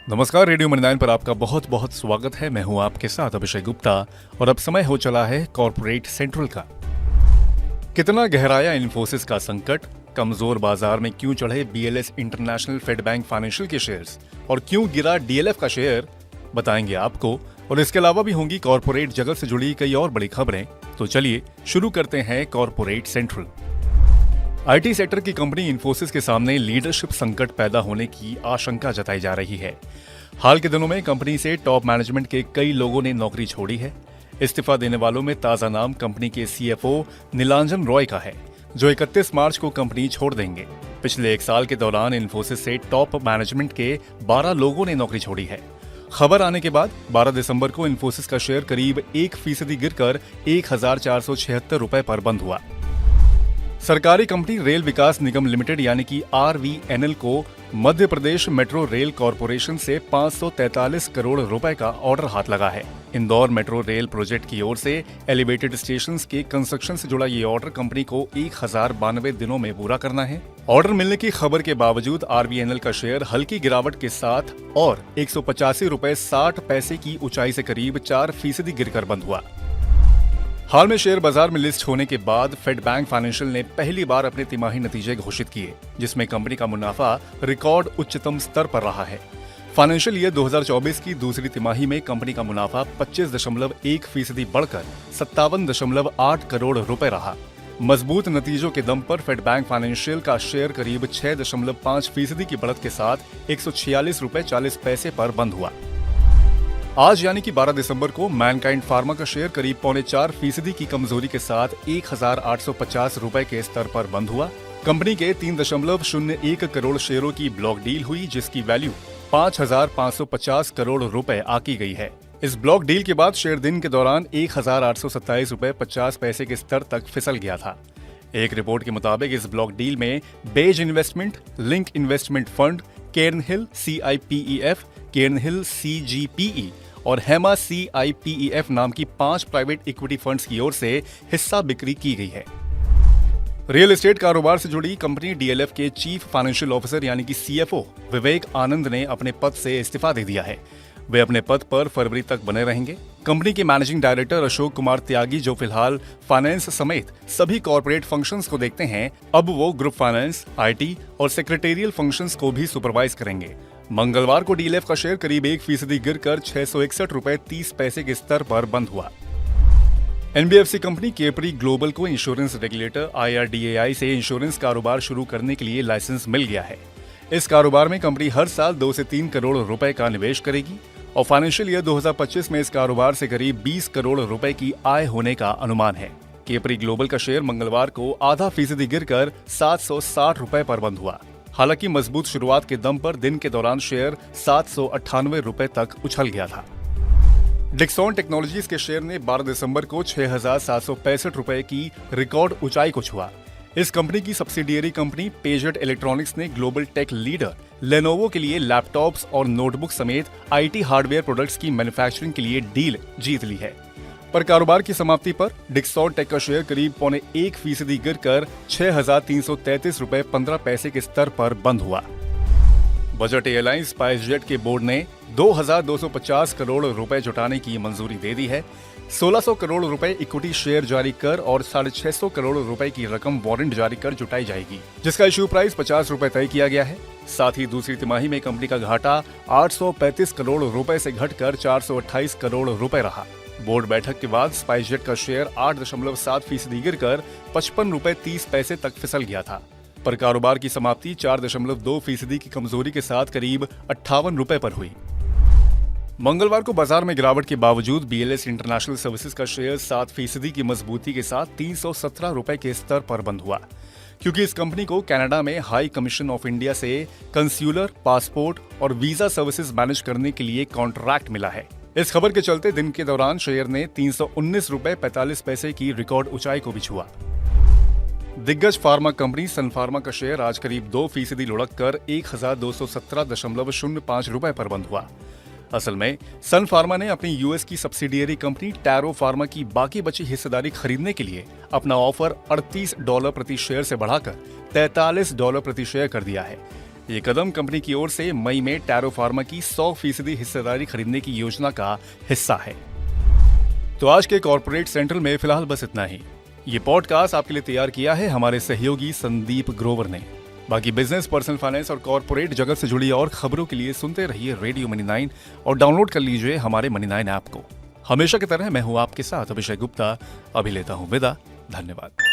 नमस्कार, radio money 9 पर आपका बहुत बहुत स्वागत है। मैं हूं आपके साथ अभिषेक गुप्ता और अब समय हो चला है कॉर्पोरेट सेंट्रल का। कितना गहराया इन्फोसिस का संकट, कमजोर बाजार में क्यों चढ़े BLS international Fed bank financial के शेयर्स और क्यों गिरा डीएलएफ का शेयर, बताएंगे आपको। और इसके अलावा भी होंगी कॉर्पोरेट जगत से जुड़ी कई और बड़ी खबरें। तो चलिए शुरू करते हैं कॉर्पोरेट सेंट्रल। आईटी सेक्टर की कंपनी इन्फोसिस के सामने लीडरशिप संकट पैदा होने की आशंका जताई जा रही है। हाल के दिनों में कंपनी से टॉप मैनेजमेंट के कई लोगों ने नौकरी छोड़ी है। इस्तीफा देने वालों में ताजा नाम कंपनी के सीएफओ नीलांजन रॉय का है, जो 31 मार्च को कंपनी छोड़ देंगे। पिछले एक साल के दौरान इन्फोसिस से टॉप मैनेजमेंट के 12 लोगों ने नौकरी छोड़ी है। खबर आने के बाद 12 दिसंबर को इन्फोसिस का शेयर करीब 1% गिरकर 1476 रुपए पर बंद हुआ। सरकारी कंपनी रेल विकास निगम लिमिटेड यानी कि आरवीएनएल को Madhya Pradesh metro rail corporation से 543 करोड़ रुपए का ऑर्डर हाथ लगा है। इंदौर मेट्रो रेल प्रोजेक्ट की ओर से एलिवेटेड स्टेशंस के कंस्ट्रक्शन से जुड़ा ये ऑर्डर कंपनी को 1092 दिनों में पूरा करना है। ऑर्डर मिलने की खबर के बावजूद आरवीएनएल का शेयर हल्की गिरावट के साथ और 185 रुपए 60 पैसे की ऊंचाई से करीब 4% गिरकर बंद हुआ। हाल में शेयर बाजार में लिस्ट होने के बाद फेड बैंक फाइनेंशियल ने पहली बार अपने तिमाही नतीजे घोषित किए, जिसमें कंपनी का मुनाफा रिकॉर्ड उच्चतम स्तर पर रहा है। फाइनेंशियल ईयर 2024 की दूसरी तिमाही में कंपनी का मुनाफा 25.1% बढ़कर 57.8 करोड़ रुपए रहा। मजबूत नतीजों के दम पर फेड बैंक फाइनेंशियल का शेयर करीब 6.5% की बढ़त के साथ 146 रुपए 40 पैसे पर बंद हुआ। आज यानी कि 12 दिसंबर को मैनकाइंड फार्मा का शेयर करीब 4.25% की कमजोरी के साथ 1850 रुपए के स्तर पर बंद हुआ। कंपनी के 3.01 करोड़ शेयरों की ब्लॉक डील हुई, जिसकी वैल्यू 5550 करोड़ रुपए आकी गई है। इस ब्लॉक डील के बाद शेयर दिन के दौरान 1827 रुपए 50 पैसे के स्तर तक फिसल गया था। एक रिपोर्ट के मुताबिक इस ब्लॉक डील में बेज investment, link investment fund, Cairnhill CIPEF, Cairnhill CGPE और हेमा CIPEF नाम की 5 प्राइवेट इक्विटी फंड्स की ओर से हिस्सा बिक्री की गई है। रियल एस्टेट कारोबार से जुड़ी कंपनी डीएलएफ के चीफ फाइनेंशियल ऑफिसर यानी कि CFO विवेक आनंद ने अपने पद से इस्तीफा दे दिया है। वे अपने पद पर फरवरी तक बने रहेंगे। कंपनी के मैनेजिंग डायरेक्टर अशोक कुमार त्यागी, जो फिलहाल फाइनेंस समेत सभी कॉर्पोरेट फंक्शंस को देखते हैं, अब वो ग्रुप फाइनेंस, IT और सेक्रेटेरियल फंक्शंस को भी सुपरवाइज करेंगे। मंगलवार को डीएलएफ का शेयर करीब 1% गिरकर 661 रुपए 30 पैसे के स्तर पर बंद हुआ। एनबीएफसी कंपनी केपरी ग्लोबल को इंश्योरेंस रेगुलेटर IRDAI से इंश्योरेंस कारोबार शुरू करने के लिए लाइसेंस मिल गया है। इस कारोबार में कंपनी हर साल 2 से 3 करोड़ रुपए का निवेश करेगी और फाइनेंशियल ईयर 2025 में इस कारोबार से करीब 20 करोड़ रुपए की आय होने का अनुमान है। केपरी ग्लोबल का शेयर मंगलवार को 0.5% गिरकर 760 रुपए पर बंद हुआ। हालांकि मजबूत शुरुआत के दम पर दिन के दौरान शेयर 798 रुपए तक उछल गया था। डिक्सॉन टेक्नोलॉजीज के शेयर ने 12 दिसंबर को 6,765 रुपए की रिकॉर्ड ऊंचाई को छुआ। इस कंपनी की सब्सिडियरी कंपनी पेजेट इलेक्ट्रॉनिक्स ने ग्लोबल टेक लीडर लेनोवो के लिए लैपटॉप्स और नोटबुक समेत IT हार्डवेयर प्रोडक्ट्स की मैन्युफैक्चरिंग के लिए डील जीत ली है। पर कारोबार की समाप्ति पर डिक्सॉन टेक का शेयर करीब 0.25% गिरकर 6,333 रुपए 15 पैसे के स्तर पर बंद हुआ। बजट एयरलाइन स्पाइसजेट के बोर्ड ने 2,250 करोड़ रुपए जुटाने की मंजूरी दे दी है। 1,600 करोड़ रुपए इक्विटी शेयर जारी कर और 650 करोड़ रुपए की रकम वारंट जारी कर जुटाई जाएगी, जिसका इश्यू प्राइस 50 रुपए तय किया गया है। साथ ही दूसरी तिमाही में कंपनी का घाटा 835 करोड़ रुपए से घटकर 428 करोड़ रुपए रहा। बोर्ड बैठक के बाद स्पाइसजेट का शेयर 8.7% गिरकर 55 रुपए 30 पैसे तक फिसल गया था। पर कारोबार की समाप्ति 4.2% की कमजोरी के साथ करीब 58 रुपए पर हुई। मंगलवार को बाजार में गिरावट के बावजूद बीएलएस इंटरनेशनल सर्विसेज का शेयर 7% की मजबूती के साथ 317 रुपए के स्तर पर बंद हुआ, क्योंकि इस कंपनी को कनाडा में हाई कमीशन ऑफ इंडिया से कंस्यूलर, पासपोर्ट और वीजा सर्विसेज मैनेज करने के लिए कॉन्ट्रैक्ट मिला है। इस खबर के चलते दिन के दौरान शेयर ने 319 रुपए 45 पैसे की रिकॉर्ड ऊंचाई को भी छुआ। दिग्गज फार्मा कंपनी सन फार्मा का शेयर आज करीब 2% लुढ़क कर 1217.05 रुपए पर बंद हुआ। असल में सन फार्मा ने अपनी यूएस की सब्सिडियरी कंपनी टैरो फार्मा की बाकी बची हिस्सेदारी खरीदने के लिए अपना ऑफर $38 प्रति शेयर से बढ़ाकर $43 प्रति शेयर कर दिया है। ये कदम कंपनी की ओर से मई में टैरो फार्मा की 100% हिस्सेदारी खरीदने की योजना का हिस्सा है। तो आज के कॉर्पोरेट सेंट्रल में फिलहाल बस इतना ही। ये पॉडकास्ट आपके लिए तैयार किया है हमारे सहयोगी संदीप ग्रोवर ने। बाकी बिजनेस, पर्सनल फाइनेंस और कॉर्पोरेट जगत से जुड़ी और खबरों के लिए सुनते रहिए रेडियो मनी 9 और डाउनलोड कर लीजिए हमारे मनी 9 ऐप को। हमेशा की तरह मैं हूं आपके साथ अभिषेक गुप्ता। अभी लेता हूं विदा। धन्यवाद।